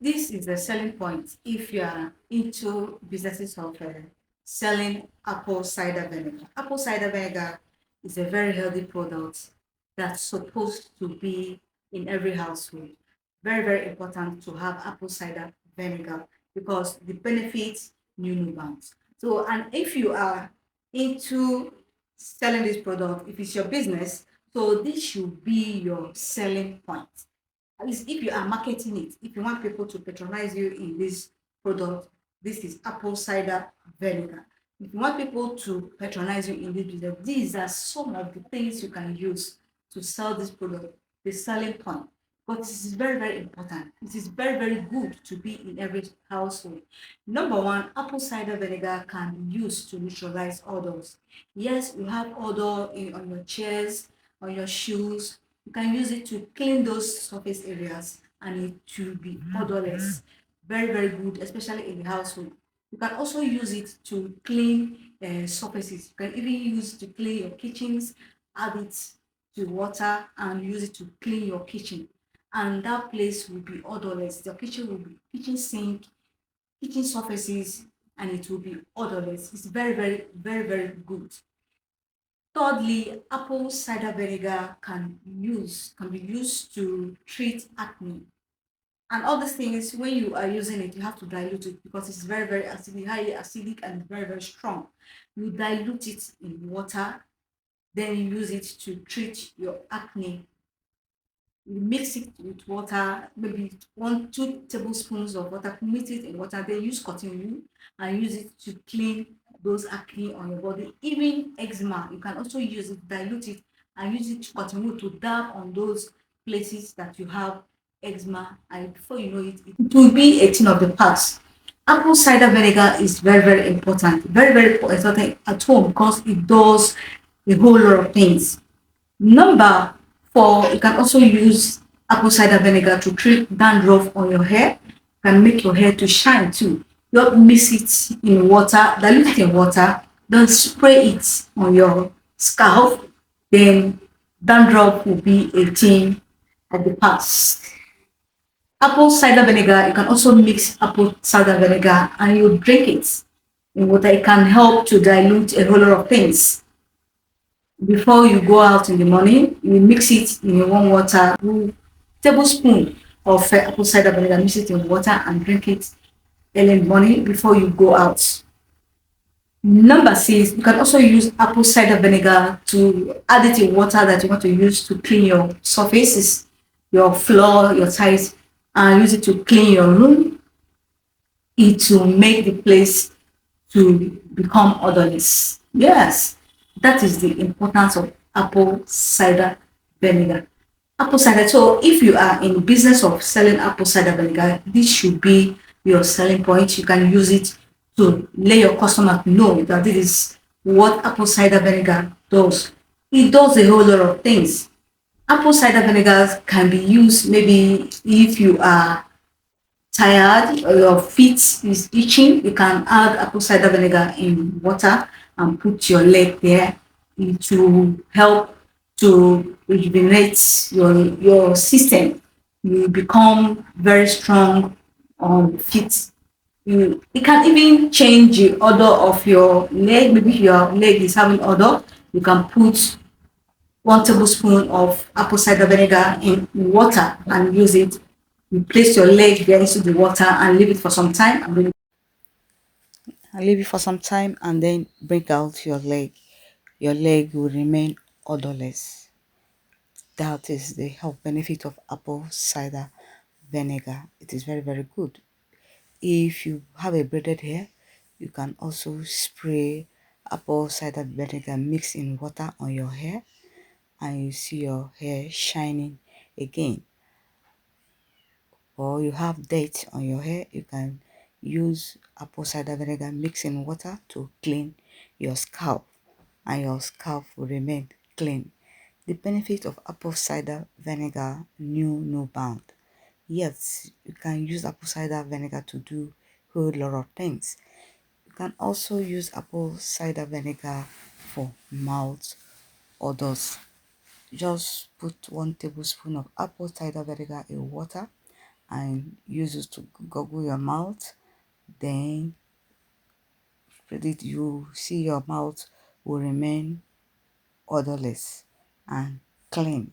This is the selling point if you are into businesses of selling apple cider vinegar. Apple cider vinegar is a very healthy product that's supposed to be in every household. Very, very important to have apple cider vinegar because the benefits knew no bounds. So, and if you are into selling this product, if it's your business, so this should be your selling point. At least if you are marketing it, if you want people to patronize you in this product, this is apple cider vinegar. If you want people to patronize you in this business, these are some of the things you can use to sell this product, the selling point. But this is very, very important. It is very, very good to be in every household. Number one, apple cider vinegar can be used to neutralize odors. Yes, you have odor on your chairs, on your shoes, you can use it to clean those surface areas and it will be odorless. Very, very good, especially in the household. You can also use it to clean surfaces. You can even use it to clean your kitchens, add it to water and use it to clean your kitchen. And that place will be odorless. Your kitchen will be kitchen sink, kitchen surfaces, and it will be odorless. It's very, very, very, very good. Thirdly, apple cider vinegar can be used to treat acne. And all these things, when you are using it, you have to dilute it because it's very, very acidic, highly acidic, and very, very strong. You dilute it in water, then you use it to treat your acne. You mix it with water, maybe 1 2 tablespoons of water, mix it in water, then use cotton wool and use it to clean those acne on your body. Even eczema, you can also use it, dilute it, and use it cotton wool to dab on those places that you have eczema, and before you know it, it will be a thing of the past. Apple cider vinegar is very, very important, very, very important at home because it does a whole lot of things. Number four, you can also use apple cider vinegar to treat dandruff on your hair. Can make your hair to shine too. Don't mix it in water, dilute it in water, then spray it on your scalp. Then dandruff will be a thing of the past. Apple cider vinegar, you can also mix apple cider vinegar and you drink it in water. It can help to dilute a whole lot of things. Before you go out in the morning, you mix it in warm water, 2 tablespoon of apple cider vinegar, mix it in water and drink it early in the morning before you go out. Number six, you can also use apple cider vinegar to add it in water that you want to use to clean your surfaces, your floor, your tiles, and use it to clean your room. It will make the place to become odorless. Yes, that is the importance of apple cider vinegar. Apple cider. So if you are in the business of selling apple cider vinegar, this should be your selling point. You can use it to let your customer know that this is what apple cider vinegar does. It does a whole lot of things. Apple cider vinegar can be used maybe if you are tired or your feet is itching, you can add apple cider vinegar in water and put your leg there. It will help to rejuvenate your system. You become very strong on feet. It can even change the odor of your leg. Maybe your leg is having odor, you can put 1 tablespoon of apple cider vinegar in water and use it. You place your leg there into the water and leave it for some time and then bring out your leg. Your leg will remain odorless. That is the health benefit of apple cider vinegar. It is very, very good. If you have a braided hair, you can also spray apple cider vinegar mixed in water on your hair and you see your hair shining again. Or you have dirt on your hair, you can use apple cider vinegar mixed in water to clean your scalp and your scalp will remain clean. The benefit of apple cider vinegar knew no bound. Yes, you can use apple cider vinegar to do a whole lot of things. You can also use apple cider vinegar for mouth odors. Just put 1 tablespoon of apple cider vinegar in water and use it to goggle your mouth. Then you see your mouth will remain odorless and clean.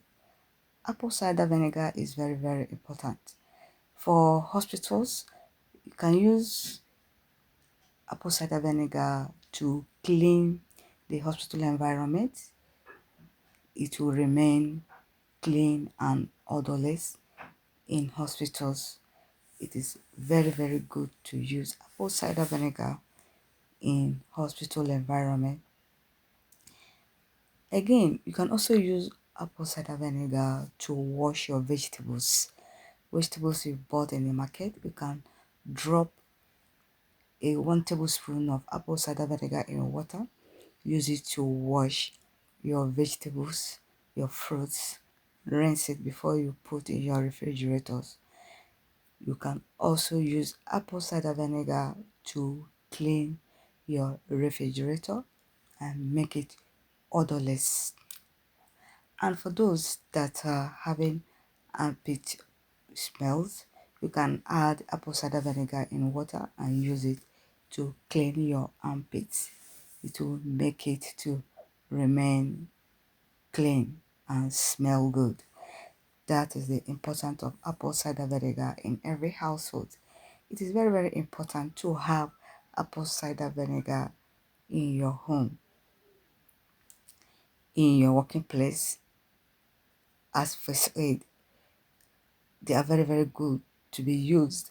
Apple cider vinegar is very, very important. For hospitals, you can use apple cider vinegar to clean the hospital environment. It will remain clean and odorless in hospitals. It is very, very good to use apple cider vinegar in hospital environment. Again, you can also use apple cider vinegar to wash your vegetables. Vegetables you bought in the market, you can drop a 1 tablespoon of apple cider vinegar in water. Use it to wash your vegetables, your fruits. Rinse it before you put in your refrigerators. You can also use apple cider vinegar to clean your refrigerator and make it odorless. And for those that are having armpit smells, you can add apple cider vinegar in water and use it to clean your armpits. It will make it to remain clean and smell good. That is the importance of apple cider vinegar in every household. It is very, very important to have apple cider vinegar in your home, in your working place as first aid. They are very, very good to be used.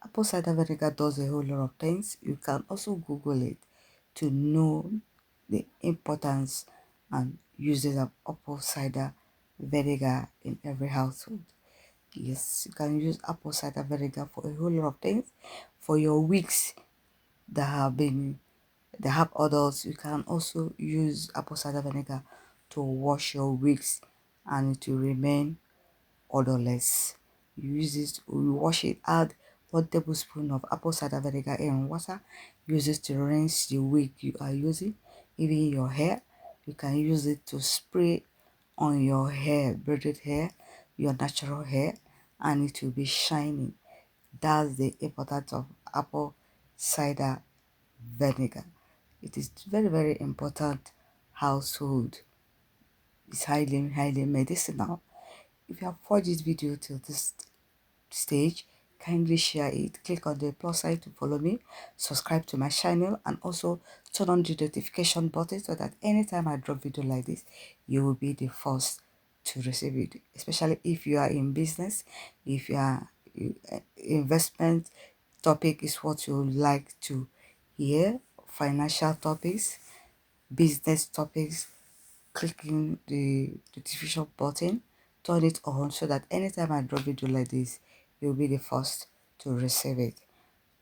Apple cider vinegar does a whole lot of things. You can also Google it to know the importance and uses of apple cider vinegar in every household. Yes, you can use apple cider vinegar for a whole lot of things. For your wigs that have odors, you can also use apple cider vinegar to wash your wigs and it will remain odorless. You use it, you wash it, add 1 tablespoon of apple cider vinegar in water. Use it to rinse the wig you are using, even your hair. You can use it to spray on your hair, braided hair, your natural hair, and it will be shining. That's the importance of apple cider vinegar. It is very, very important household. It's highly, highly medicinal. If you have watched this video till this stage, kindly share it. Click on the plus sign to follow me, subscribe to my channel, and also turn on the notification button so that anytime I drop video like this, you will be the first to receive it. Especially if you are in business, if you are investment topic is what you like to hear, financial topics, business topics, clicking the notification button, turn it on so that anytime I drop video like this, you'll be the first to receive it.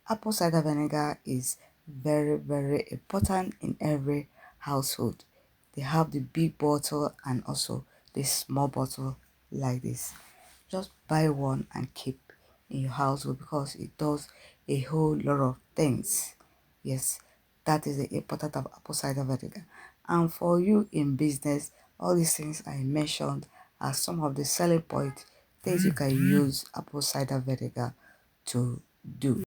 Apple cider vinegar is very, very important in every household. They have the big bottle and also the small bottle like this. Just buy one and keep in your household because it does a whole lot of things. Yes, that is the importance of apple cider vinegar. And for you in business, all these things I mentioned are some of the selling points, things you can use apple cider vinegar to do.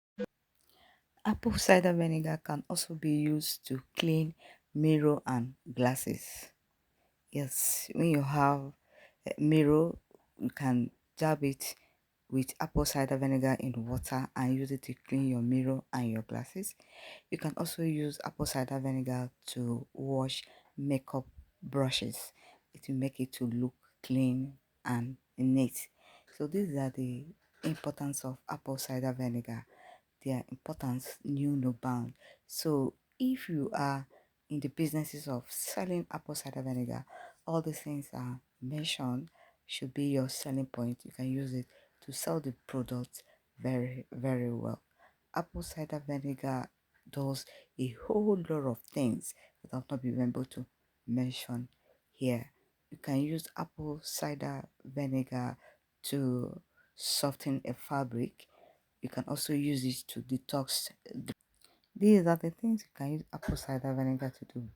Apple cider vinegar can also be used to clean mirror and glasses. Yes, when you have a mirror, you can dab it with apple cider vinegar in water and use it to clean your mirror and your glasses. You can also use apple cider vinegar to wash makeup brushes. It will make it to look clean and neat. So these are the importance of apple cider vinegar. Their importance knew no bound. So if you are in the businesses of selling apple cider vinegar, all the things are mentioned should be your selling point. You can use it to sell the product very, very well. Apple cider vinegar does a whole lot of things that I've not been able to mention here. You can use apple cider vinegar to soften a fabric. You can also use it to detox. These are the things you can use apple cider vinegar to do.